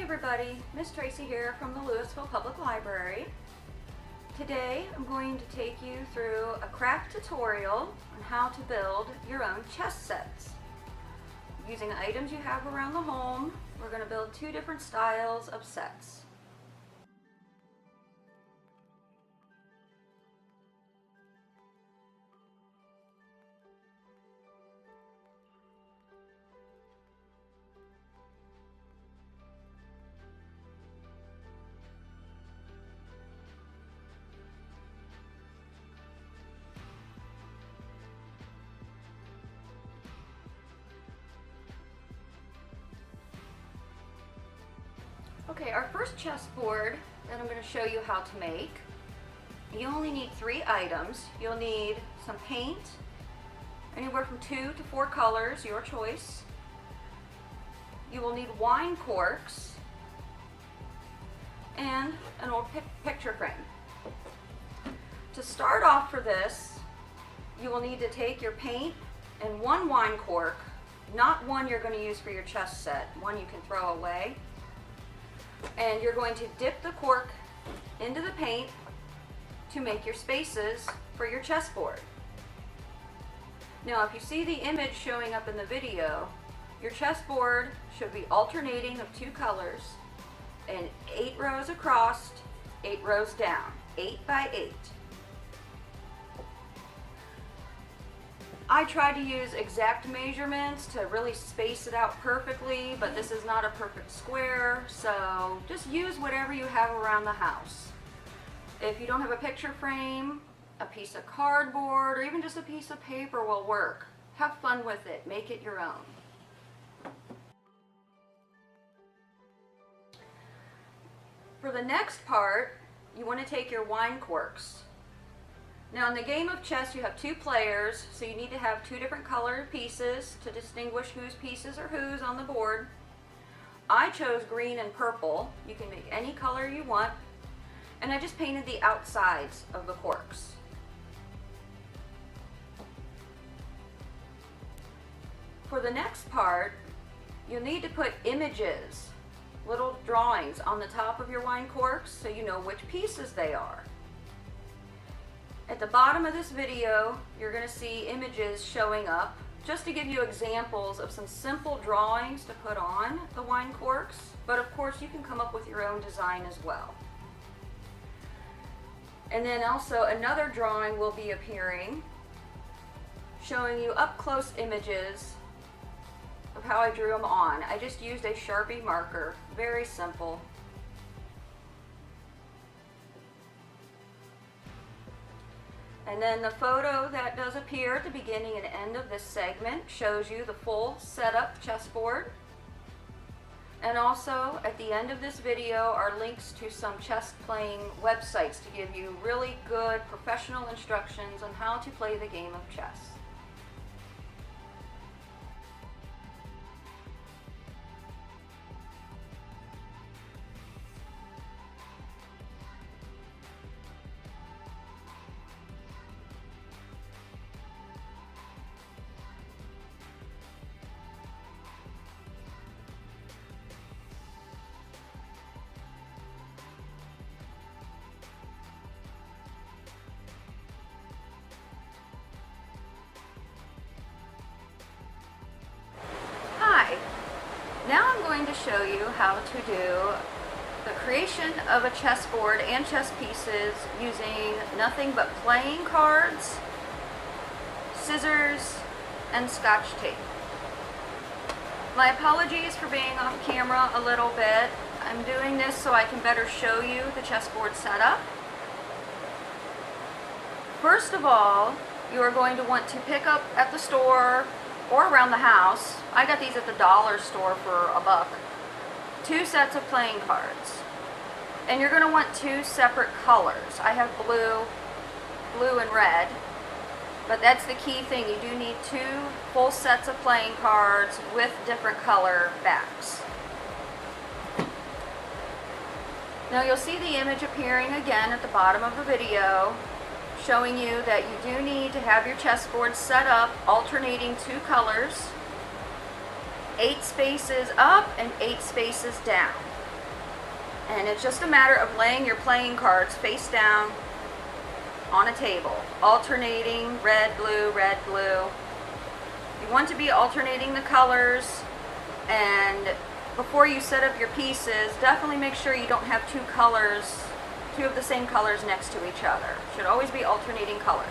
everybody, Miss Tracy here from the Louisville Public Library. Today I'm going to take you through a craft tutorial on how to build your own chess sets. Using items you have around the home, we're going to build two different styles of sets. Okay, our first chessboard that I'm going to show you how to make, you only need 3 items. You'll need some paint, anywhere from 2 to 4 colors, your choice. You will need wine corks and an old picture frame. To start off for this, you will need to take your paint and 1 wine cork, not one you're going to use for your chess set, one you can throw away. And you're going to dip the cork into the paint to make your spaces for your chessboard. Now, if you see the image showing up in the video, your chessboard should be alternating of 2 colors and 8 rows across, 8 rows down, 8 by 8. I try to use exact measurements to really space it out perfectly, but this is not a perfect square, so just use whatever you have around the house. If you don't have a picture frame, a piece of cardboard, or even just a piece of paper will work. Have fun with it, make it your own. For the next part, you want to take your wine corks. Now, in the game of chess, you have 2 players, so you need to have 2 different colored pieces to distinguish whose pieces are whose on the board. I chose green and purple. You can make any color you want. And I just painted the outsides of the corks. For the next part, you'll need to put images, little drawings on the top of your wine corks so you know which pieces they are. At the bottom of this video, you're going to see images showing up just to give you examples of some simple drawings to put on the wine corks, but of course you can come up with your own design as well. And then also another drawing will be appearing showing you up close images of how I drew them on. I just used a Sharpie marker, very simple. And then the photo that does appear at the beginning and end of this segment shows you the full setup chessboard. And also at the end of this video are links to some chess playing websites to give you really good professional instructions on how to play the game of chess. Now I'm going to show you how to do the creation of a chessboard and chess pieces using nothing but playing cards, scissors, and Scotch tape. My apologies for being off camera a little bit. I'm doing this so I can better show you the chessboard setup. First of all, you are going to want to pick up at the store or around the house. I got these at the dollar store for $1. 2 sets of playing cards. And you're going to want 2 separate colors. I have blue and red. But that's the key thing. You do need 2 full sets of playing cards with different color backs. Now you'll see the image appearing again at the bottom of the video, showing you that you do need to have your chessboard set up alternating 2 colors, 8 spaces up and 8 spaces down. And it's just a matter of laying your playing cards face down on a table, alternating red, blue, red, blue. You want to be alternating the colors, and before you set up your pieces, definitely make sure you don't have two of the same colors next to each other. Should always be alternating colors.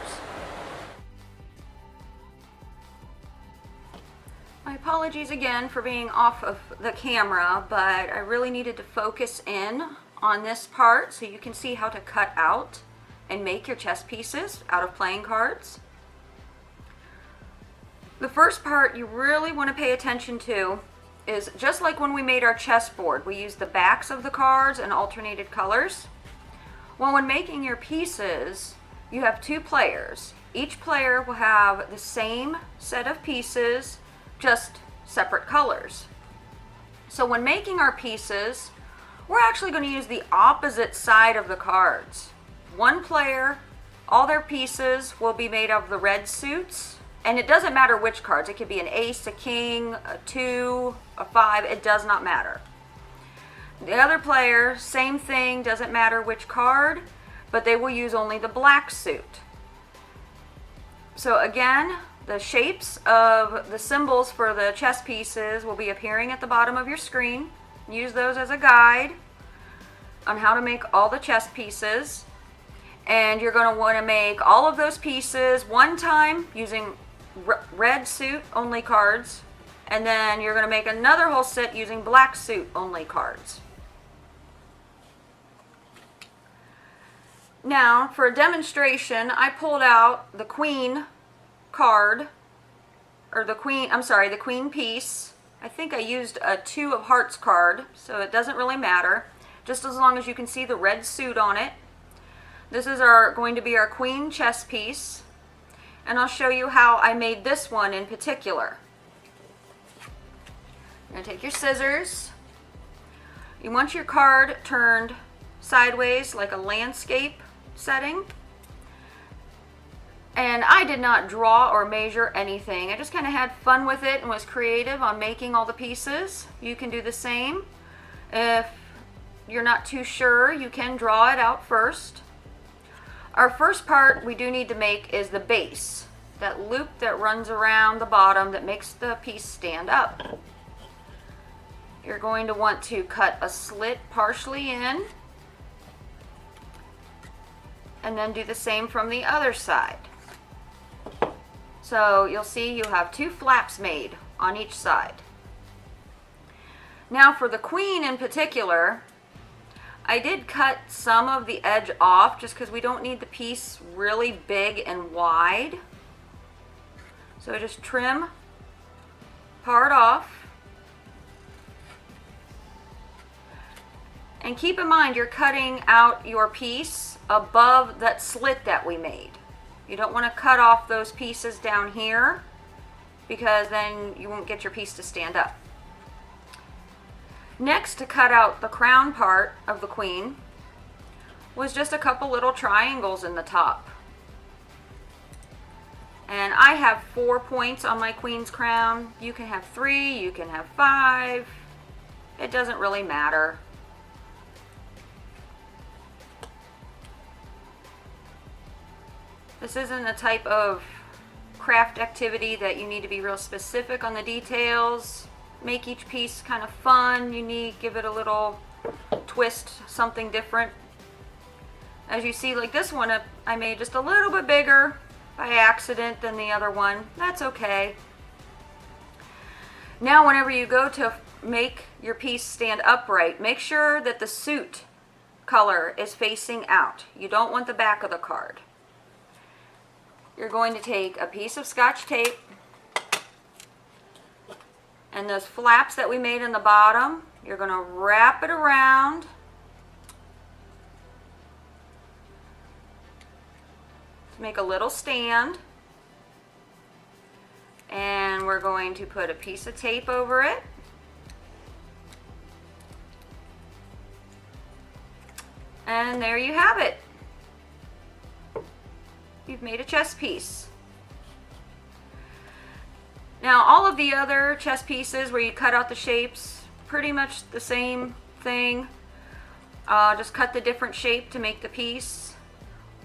My apologies again for being off of the camera, but I really needed to focus in on this part so you can see how to cut out and make your chess pieces out of playing cards. The first part you really want to pay attention to is just like when we made our chessboard, we used the backs of the cards and alternated colors. Well, when making your pieces, you have two players. Each player will have the same set of pieces, just separate colors. So when making our pieces, we're actually going to use the opposite side of the cards. One player, all their pieces will be made of the red suits, and it doesn't matter which cards. It could be an ace, a king, a 2, a 5, it does not matter. The other player, same thing, doesn't matter which card, but they will use only the black suit. So again, the shapes of the symbols for the chess pieces will be appearing at the bottom of your screen. Use those as a guide on how to make all the chess pieces. And you're going to want to make all of those pieces one time using red suit only cards. And then you're going to make another whole set using black suit only cards. Now, for a demonstration, I pulled out the queen card, or the queen piece. I think I used a 2 of hearts card, so it doesn't really matter, just as long as you can see the red suit on it. This is going to be our queen chess piece, and I'll show you how I made this one in particular. You're going to take your scissors. You want your card turned sideways like a landscape setting. And I did not draw or measure anything. I just kind of had fun with it and was creative on making all the pieces. You can do the same. If you're not too sure, you can draw it out first. Our first part we do need to make is the base, that loop that runs around the bottom that makes the piece stand up. You're going to want to cut a slit partially in, and then do the same from the other side. So you'll see you have 2 flaps made on each side. Now for the queen in particular, I did cut some of the edge off just because we don't need the piece really big and wide. So just trim part off. And keep in mind you're cutting out your piece above that slit that we made. You don't want to cut off those pieces down here because then you won't get your piece to stand up. Next, to cut out the crown part of the queen was just a couple little triangles in the top. And I have 4 points on my queen's crown. You can have 3, you can have 5. It doesn't really matter. This isn't a type of craft activity that you need to be real specific on the details. Make each piece kind of fun, unique, give it a little twist, something different. As you see, like this one, I made just a little bit bigger by accident than the other one. That's okay. Now, whenever you go to make your piece stand upright, make sure that the suit color is facing out. You don't want the back of the card. You're going to take a piece of Scotch tape, and those flaps that we made in the bottom, you're going to wrap it around to make a little stand. And we're going to put a piece of tape over it. And there you have it. You've made a chess piece. Now, all of the other chess pieces where you cut out the shapes, pretty much the same thing. Just cut the different shape to make the piece.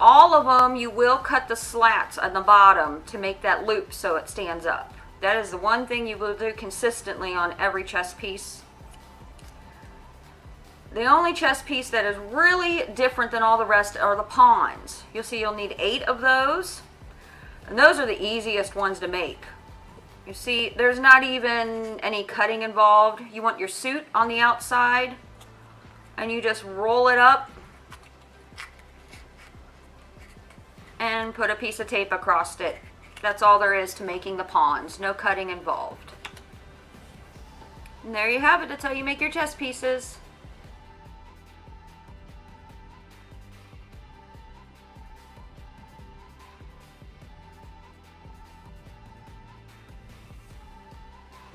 All of them, you will cut the slats on the bottom to make that loop so it stands up. That is the one thing you will do consistently on every chest piece. The only chest piece that is really different than all the rest are the pawns. You'll see you'll need 8 of those. And those are the easiest ones to make. You see, there's not even any cutting involved. You want your suit on the outside, and you just roll it up and put a piece of tape across it. That's all there is to making the pawns. No cutting involved. And there you have it. That's how you make your chest pieces.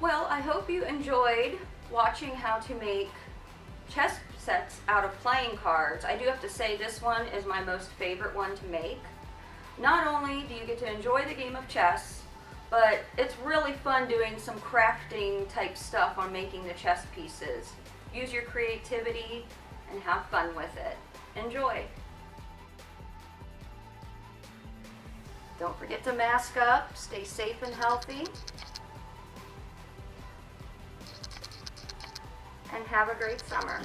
Well, I hope you enjoyed watching how to make chess sets out of playing cards. I do have to say this one is my most favorite one to make. Not only do you get to enjoy the game of chess, but it's really fun doing some crafting type stuff on making the chess pieces. Use your creativity and have fun with it. Enjoy. Don't forget to mask up, stay safe and healthy, and have a great summer.